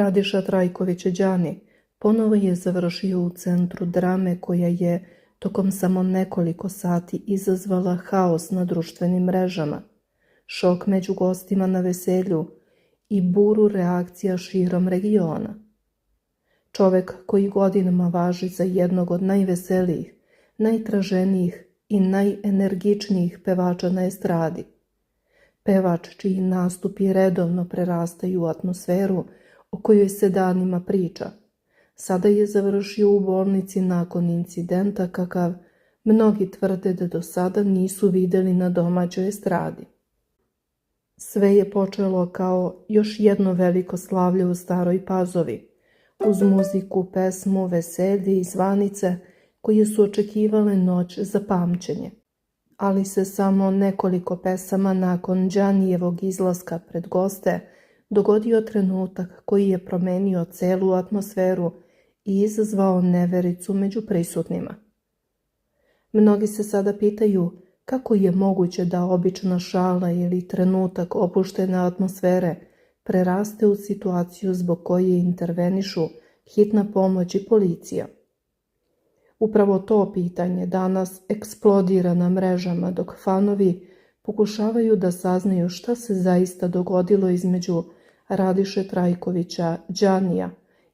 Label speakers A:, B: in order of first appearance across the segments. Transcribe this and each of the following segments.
A: Radiša Trajković Đani ponovo je završio u centru drame koja je tokom samo nekoliko sati izazvala haos na društvenim mrežama, šok među gostima na veselju i buru reakcija širom regiona. Čovek koji godinama važi za jednog od najveselijih, najtraženijih i najenergičnijih pevača na estradi. Pevač čiji nastupi redovno prerastaju u atmosferu o kojoj se danima priča, sada je završio u bolnici nakon incidenta kakav mnogi tvrde da do sada nisu videli na domaćoj estradi. Sve je počelo kao još jedno veliko slavlje u Staroj Pazovi, uz muziku, pesmu, veselje i zvanice koje su očekivale noć za pamćenje. Ali se samo nekoliko pesama nakon Đanijevog izlaska pred goste dogodio trenutak koji je promenio celu atmosferu i izazvao nevericu među prisutnima. Mnogi se sada pitaju kako je moguće da obična šala ili trenutak opuštene atmosfere preraste u situaciju zbog koje intervenišu hitna pomoć i policija. Upravo to pitanje danas eksplodira na mrežama dok fanovi pokušavaju da saznaju šta se zaista dogodilo između Radiše Trajkovića Đanija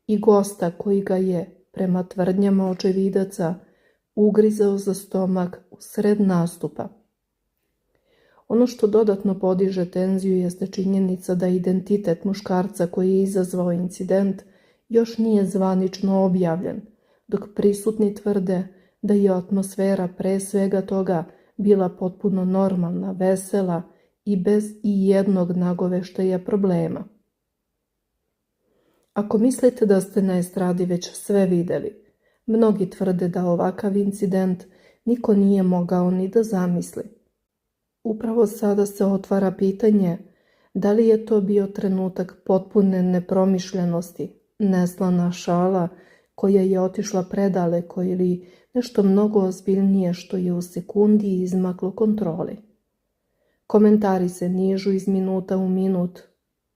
A: i gosta koji ga je, prema tvrdnjama očevidaca, ugrizao za stomak usred nastupa. Ono što dodatno podiže tenziju jeste činjenica da identitet muškarca koji je izazvao incident još nije zvanično objavljen, dok prisutni tvrde da je atmosfera pre svega toga bila potpuno normalna, vesela i bez ijednog nagoveštaja problema. Ako mislite da ste na estradi već sve videli, mnogi tvrde da ovakav incident niko nije mogao ni da zamisli. Upravo sada se otvara pitanje da li je to bio trenutak potpune nepromišljenosti, neslana šala koja je otišla predaleko ili nešto mnogo ozbiljnije što je u sekundi izmaklo kontroli. Komentari se nižu iz minuta u minut,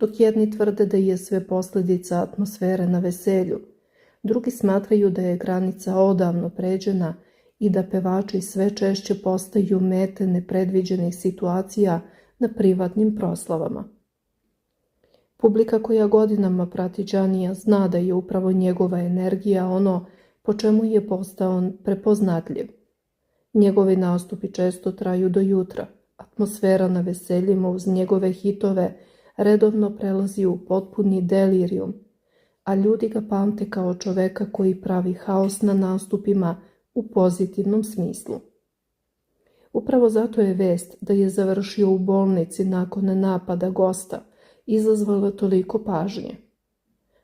A: dok jedni tvrde da je sve posljedica atmosfere na veselju, drugi smatraju da je granica odavno pređena i da pevači sve češće postaju mete nepredviđenih situacija na privatnim proslavama. Publika koja godinama prati Đanija zna da je upravo njegova energija ono po čemu je postao prepoznatljiv. Njegovi nastupi često traju do jutra, atmosfera na veseljima uz njegove hitove redovno prelazi u potpuni delirijum, a ljudi ga pamte kao čoveka koji pravi haos na nastupima u pozitivnom smislu. Upravo zato je vest da je završio u bolnici nakon napada gosta izazvala toliko pažnje.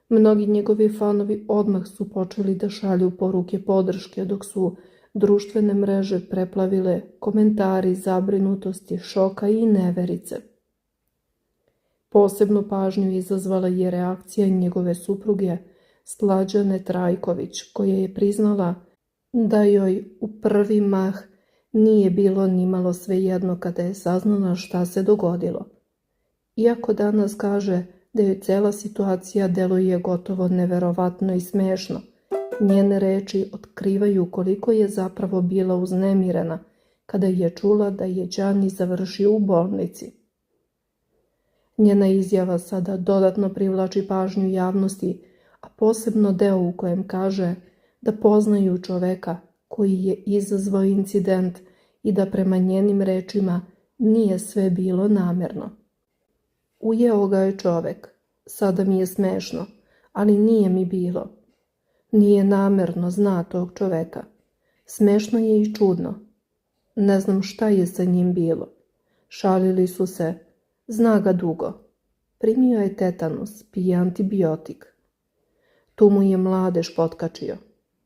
A: Mnogi njegovi fanovi odmah su počeli da šalju poruke podrške, dok su društvene mreže preplavile komentari zabrinutosti, šoka i neverice. Posebnu pažnju izazvala je reakcija njegove supruge Slađane Trajković, koja je priznala da joj u prvi mah nije bilo nimalo svejedno kada je saznala šta se dogodilo. Iako danas kaže da joj cela situacija deluje gotovo neverovatno i smešno, njene reči otkrivaju koliko je zapravo bila uznemirena kada je čula da je Đani završio u bolnici. Njena izjava sada dodatno privlači pažnju javnosti, a posebno deo u kojem kaže da poznaju čoveka koji je izazvao incident i da prema njenim rečima nije sve bilo namerno. Ujeo ga je čovek, sada mi je smešno, ali nije mi bilo. Nije namerno, zna tog čoveka. Smešno je i čudno. Ne znam šta je sa njim bilo. Šalili su se, zna ga dugo. Primio je tetanus, pije antibiotik. Tu mu je mladež potkačio.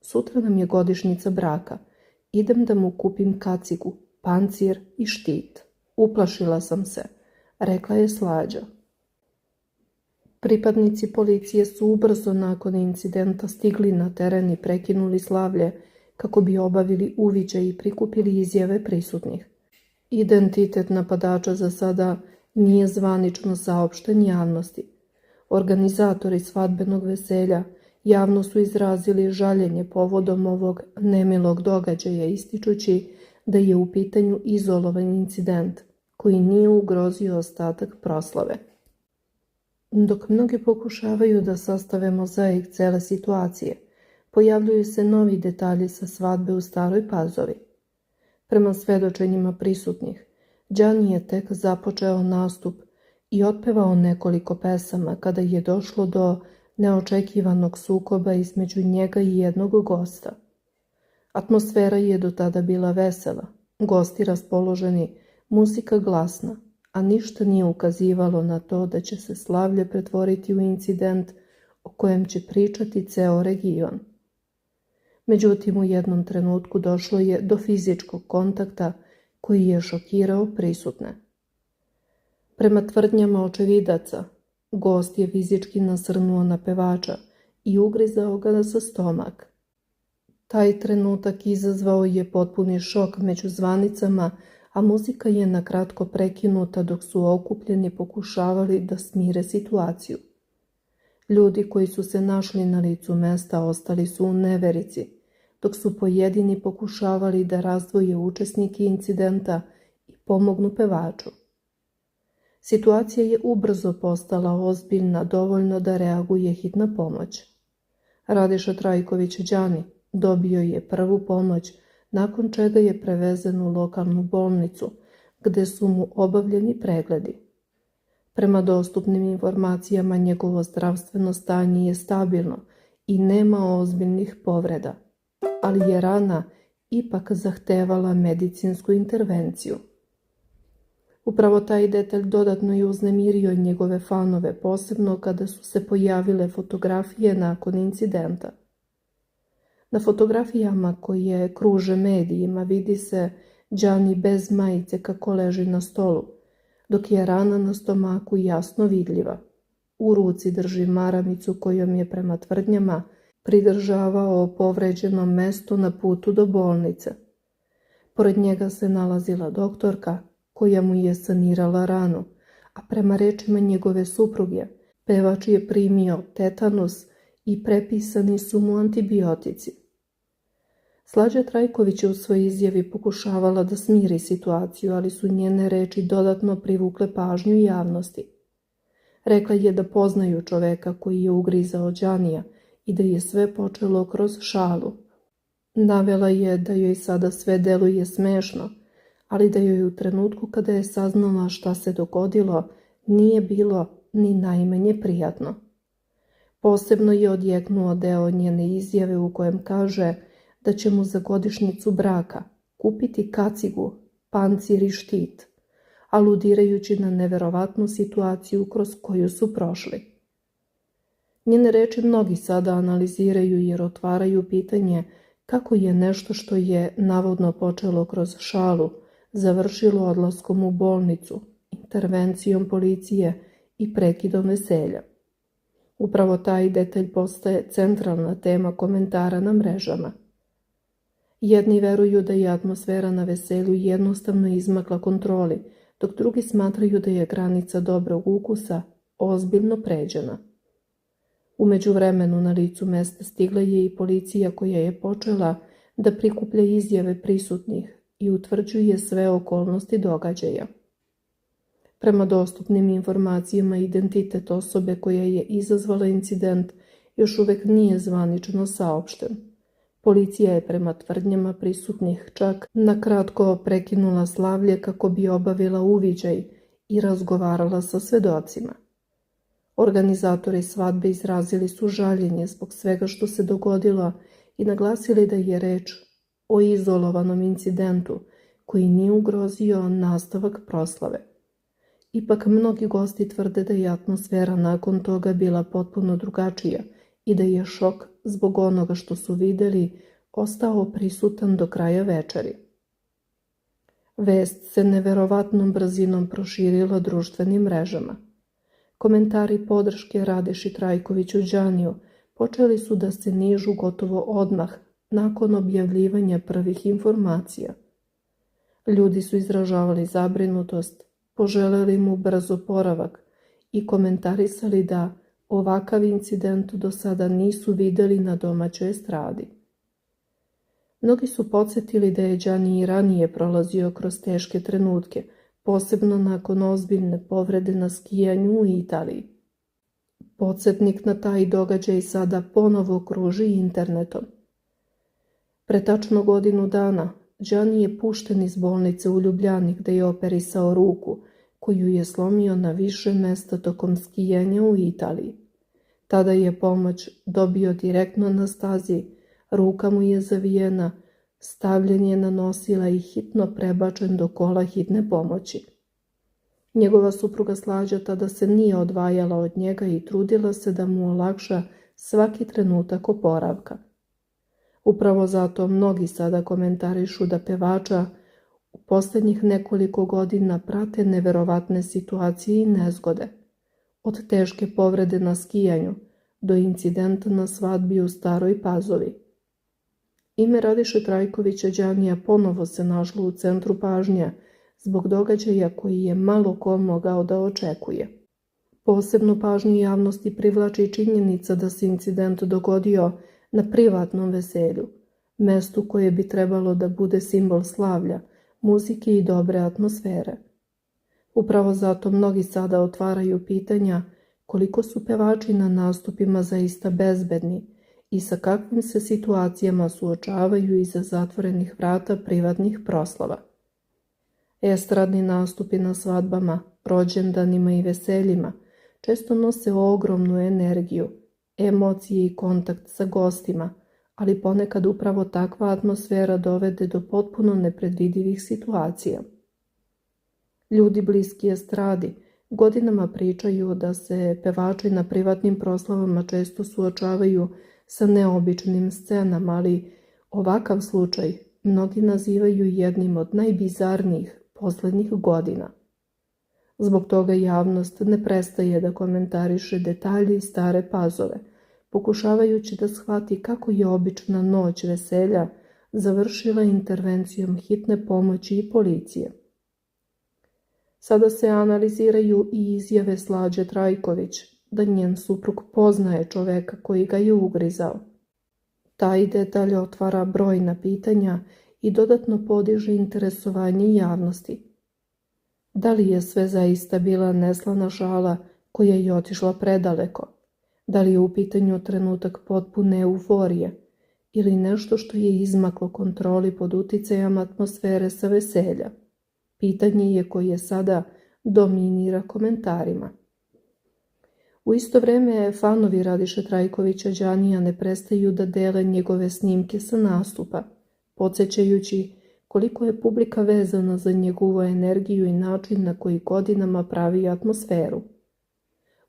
A: Sutra nam je godišnjica braka. Idem da mu kupim kacigu, pancir i štit. Uplašila sam se, rekla je Slađa. Pripadnici policije su ubrzo nakon incidenta stigli na teren i prekinuli slavlje kako bi obavili uviđaj i prikupili izjave prisutnih. Identitet napadača za sada nije zvanično saopšten javnosti. Organizatori svadbenog veselja javno su izrazili žaljenje povodom ovog nemilog događaja, ističući da je u pitanju izolovan incident koji nije ugrozio ostatak proslave. Dok mnogi pokušavaju da sastave mozaik cele situacije, pojavljuju se novi detalji sa svadbe u Staroj Pazovi. Prema svedočenjima prisutnih, Đani je tek započeo nastup i otpevao nekoliko pesama kada je došlo do neočekivanog sukoba između njega i jednog gosta. Atmosfera je do tada bila vesela, gosti raspoloženi, muzika glasna, a ništa nije ukazivalo na to da će se slavlje pretvoriti u incident o kojem će pričati ceo region. Međutim, u jednom trenutku došlo je do fizičkog kontakta koji je šokirao prisutne. Prema tvrdnjama očevidaca, gost je fizički nasrnuo na pevača i ugrizao ga za stomak. Taj trenutak izazvao je potpuni šok među zvanicama, a muzika je na kratko prekinuta dok su okupljeni pokušavali da smire situaciju. Ljudi koji su se našli na licu mesta ostali su u neverici, dok su pojedini pokušavali da razdvoje učesnike incidenta i pomognu pevaču. Situacija je ubrzo postala ozbiljna, dovoljno da reaguje hitna pomoć. Radiša Trajković Đani dobio je prvu pomoć, nakon čega je prevezen u lokalnu bolnicu, gde su mu obavljeni pregledi. Prema dostupnim informacijama, njegovo zdravstveno stanje je stabilno i nema ozbiljnih povreda, ali je rana ipak zahtevala medicinsku intervenciju. Upravo taj detalj dodatno je uznemirio njegove fanove, posebno kada su se pojavile fotografije nakon incidenta. Na fotografijama koje kruže medijima vidi se Đani bez majice kako leži na stolu, dok je rana na stomaku jasno vidljiva. U ruci drži maramicu kojom je prema tvrdnjama pridržavao povređeno mesto na putu do bolnice. Pored njega se nalazila doktorka koja mu je sanirala ranu, a prema rečima njegove supruge, pevač je primio tetanus i prepisani su mu antibiotici. Slađa Trajković je u svojoj izjavi pokušavala da smiri situaciju, ali su njene reči dodatno privukle pažnju javnosti. Rekla je da poznaju čoveka koji je ugrizao Đanija i da je sve počelo kroz šalu. Navela je da joj sada sve deluje smešno, ali da joj u trenutku kada je saznala šta se dogodilo nije bilo ni najmanje prijatno. Posebno je odjeknuo deo njene izjave u kojem kaže da će mu za godišnjicu braka kupiti kacigu, pancir i štit, aludirajući na neverovatnu situaciju kroz koju su prošli. Njene reči mnogi sada analiziraju jer otvaraju pitanje kako je nešto što je navodno počelo kroz šalu završilo odlaskom u bolnicu, intervencijom policije i prekidom veselja. Upravo taj detalj postaje centralna tema komentara na mrežama. Jedni veruju da je atmosfera na veselju jednostavno izmakla kontroli, dok drugi smatraju da je granica dobrog ukusa ozbiljno pređena. U međuvremenu na licu mesta stigla je i policija koja je počela da prikuplja izjave prisutnih i utvrđuje sve okolnosti događaja. Prema dostupnim informacijama, identitet osobe koja je izazvala incident još uvek nije zvanično saopšten. Policija je prema tvrdnjama prisutnih čak na kratko prekinula slavlje kako bi obavila uviđaj i razgovarala sa svedocima. Organizatori svadbe izrazili su žaljenje zbog svega što se dogodilo i naglasili da je reč o izolovanom incidentu koji nije ugrozio nastavak proslave. Ipak mnogi gosti tvrde da je atmosfera nakon toga bila potpuno drugačija i da je šok zbog onoga što su videli ostao prisutan do kraja večeri. Vest se neverovatnom brzinom proširila društvenim mrežama. Komentari podrške Radiši Trajkoviću Đaniju počeli su da se nižu gotovo odmah nakon objavljivanja prvih informacija. Ljudi su izražavali zabrinutost, poželeli mu brz oporavak i komentarisali da Ovakav incident do sada nisu vidjeli na domaćoj estradi. Mnogi su podsjetili da je Gianni i ranije prolazio kroz teške trenutke, posebno nakon ozbiljne povrede na skijanju u Italiji. Podsjetnik na taj događaj sada ponovo kruži internetom. Pre tačno godinu dana Gianni je pušten iz bolnice u Ljubljani gde je operisao ruku, koju je slomio na više mesta tokom skijanja u Italiji. Tada je pomoć dobio direktno na stazi, ruka mu je zavijena, stavljen je na nosila i hitno prebačen do kola hitne pomoći. Njegova supruga Slađa tada se nije odvajala od njega i trudila se da mu olakša svaki trenutak oporavka. Upravo zato mnogi sada komentarišu da pevača u posljednjih nekoliko godina prate neverovatne situacije i nezgode. Od teške povrede na skijanju do incidenta na svadbi u Staroj Pazovi. Ime Radiše Trajkovića Giannija ponovo se našlo u centru pažnje zbog događaja koji je malo ko mogao da očekuje. Posebnu pažnju javnosti privlači činjenica da se incident dogodio na privatnom veselju, mestu koje bi trebalo da bude simbol slavlja, muzike i dobre atmosfere. Upravo zato mnogi sada otvaraju pitanja koliko su pevači na nastupima zaista bezbedni i sa kakvim se situacijama suočavaju iza zatvorenih vrata privatnih proslava. Estradni nastupi na svadbama, rođendanima i veseljima često nose ogromnu energiju, emocije i kontakt sa gostima, ali ponekad upravo takva atmosfera dovede do potpuno nepredvidivih situacija. Ljudi bliski estradi godinama pričaju da se pevači na privatnim proslavama često suočavaju sa neobičnim scenama, ali ovakav slučaj mnogi nazivaju jednim od najbizarnijih posljednjih godina. Zbog toga javnost ne prestaje da komentariše detalje iz Stare Pazove, pokušavajući da shvati kako je obična noć veselja završila intervencijom hitne pomoći i policije. Sada se analiziraju i izjave Slađe Trajković da njen suprug poznaje čoveka koji ga je ugrizao. Taj detalj otvara brojna pitanja i dodatno podiže interesovanje javnosti. Da li je sve zaista bila neslana šala koja je otišla predaleko? Da li je u pitanju trenutak potpune euforije ili nešto što je izmaklo kontroli pod uticajem atmosfere sa veselja? Pitanje je koje sada dominira komentarima. U isto vreme fanovi Radiše Trajkovića Giannija ne prestaju da dele njegove snimke sa nastupa, podsjećajući koliko je publika vezana za njegovu energiju i način na koji godinama pravi atmosferu.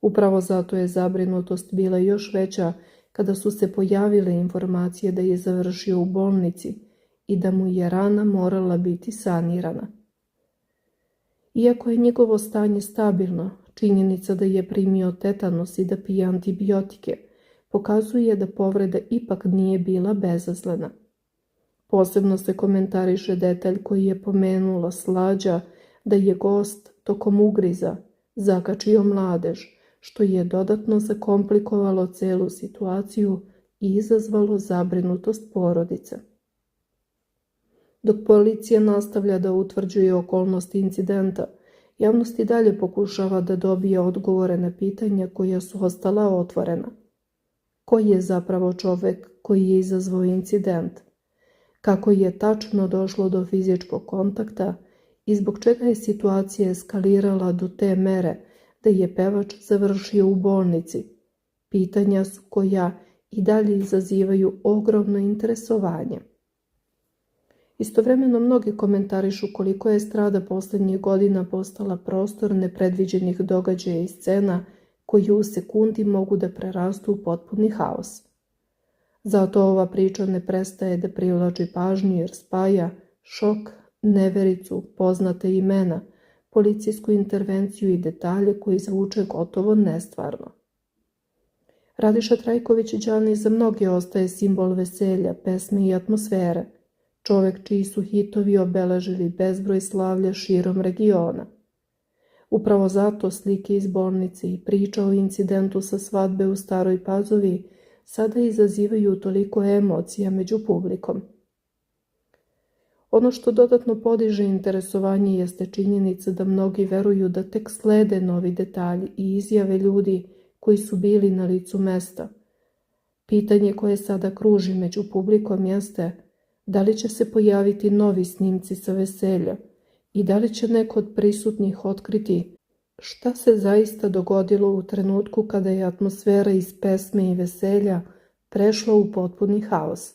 A: Upravo zato je zabrinutost bila još veća kada su se pojavile informacije da je završio u bolnici i da mu je rana morala biti sanirana. Iako je njegovo stanje stabilno, činjenica da je primio tetanus i da pije antibiotike pokazuje da povreda ipak nije bila bezazlena. Posebno se komentariše detalj koji je pomenula Slađa da je gost tokom ugriza zakačio mladež, što je dodatno zakomplikovalo celu situaciju i izazvalo zabrinutost porodice. Dok policija nastavlja da utvrđuje okolnosti incidenta, javnost i dalje pokušava da dobije odgovore na pitanja koja su ostala otvorena. Ko je zapravo čovek koji je izazvao incident? Kako je tačno došlo do fizičkog kontakta i zbog čega je situacija eskalirala do te mere da je pevač završio u bolnici? Pitanja su koja i dalje izazivaju ogromno interesovanje. Istovremeno mnogi komentarišu koliko je estrada posljednjih godina postala prostor nepredviđenih događaja i scena koji u sekundi mogu da prerastu u potpuni haos. Zato ova priča ne prestaje da privlači pažnju jer spaja šok, nevericu, poznate imena, policijsku intervenciju i detalje koji zvuče gotovo nestvarno. Radiša Trajković Gianni za mnoge ostaje simbol veselja, pesme i atmosfere, čovek čiji su hitovi obeležili bezbroj slavlja širom regiona. Upravo zato slike iz bolnice i priča o incidentu sa svadbe u Staroj Pazovi sada izazivaju toliko emocija među publikom. Ono što dodatno podiže interesovanje jeste činjenica da mnogi veruju da tek slede novi detalji i izjave ljudi koji su bili na licu mesta. Pitanje koje sada kruži među publikom jeste da li će se pojaviti novi snimci sa veselja i da li će neko od prisutnih otkriti šta se zaista dogodilo u trenutku kada je atmosfera iz pesme i veselja prešla u potpuni haos.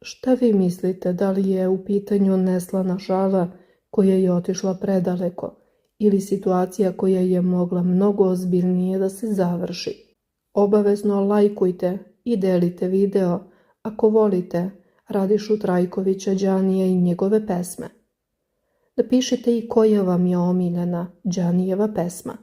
A: Šta vi mislite, da li je u pitanju neslana šala koja je otišla predaleko ili situacija koja je mogla mnogo ozbiljnije da se završi? Obavezno lajkujte i delite video ako volite Radišu Trajkovića Đanija i njegove pesme. Napišite i koja vam je omiljena Đanijeva pesma.